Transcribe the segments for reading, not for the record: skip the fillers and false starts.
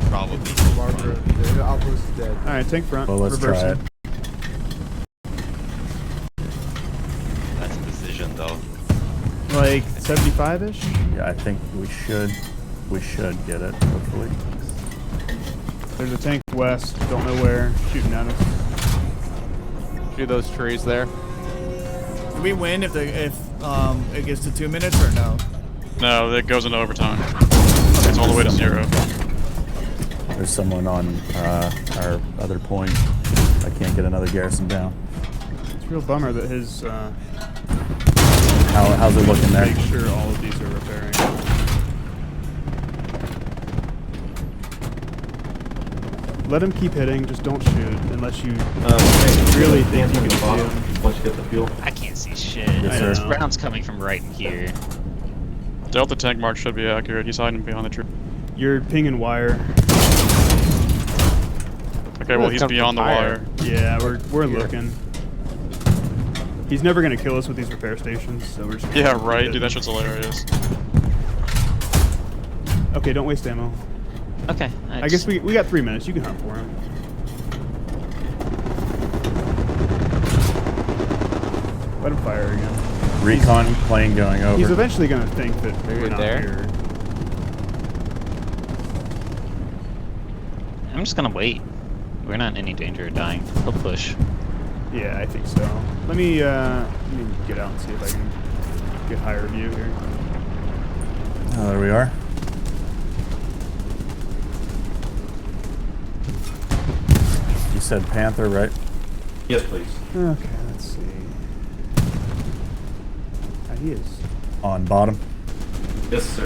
Probably. Marker. The outpost is dead. Alright, tank front. Well, let's reversing. try it. That's precision though. Like 75-ish? Yeah, I think we should get it, hopefully. There's a tank west, don't know where, shooting at us. Do those trees there. Do we win if it gets to 2 minutes or no? No, it goes into overtime. It's all the way to 0. There's someone on our other point. I can't get another garrison down. It's a real bummer that his, How's it looking there? make sure all of these are repairing. Let him keep hitting, just don't shoot unless you really think you can see him. Once you get the fuel. I can't see shit. Yes, sir. This round's coming from right here. Delta tank mark should be accurate. He's hiding behind the tree. You're pinging wire. Okay, well he's beyond the wire. Yeah, we're looking. He's never gonna kill us with these repair stations, so we're just Yeah, right. Dude, that shit's hilarious. Okay, don't waste ammo. Okay. I guess we got 3 minutes. You can hunt for him. Let him fire again. Recon plane going over. He's eventually gonna think that Maybe we're not there? here. I'm just gonna wait. We're not in any danger of dying. He'll push. Yeah, I think so. Let me get out and see if I can get higher view here. Oh, there we are. You said Panther, right? Yes, please. Okay, let's see. He is. On bottom. Yes, sir.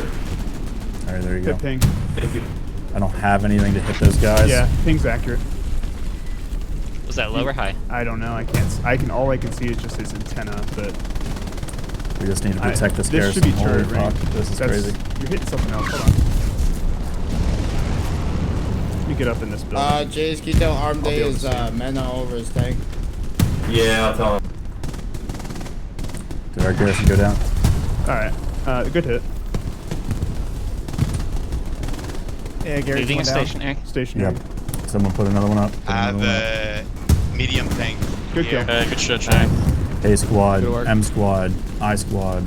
All right, there you Good go. ping. Thank you. I don't have anything to hit those guys. Yeah, ping's accurate. Was that low or high? I don't know. I can't. All I can see is just his antenna. But We just need to protect this this should garrison. be Holy turret fuck, range. this is crazy. You're hitting something else. Hold on. Let me get up in this building. Jace, can you tell Armday be able is to see it. mana over his tank? Yeah, I'll tell him. Did our garrison go down? All right. Good hit. Yeah, Gary's Leaving one it down. stationary. Stationary. Yep. Someone put another one up. Put I have another one up. a medium tank Good here. kill. Hey, good shit, Shane. A squad, Good work. M squad, I squad.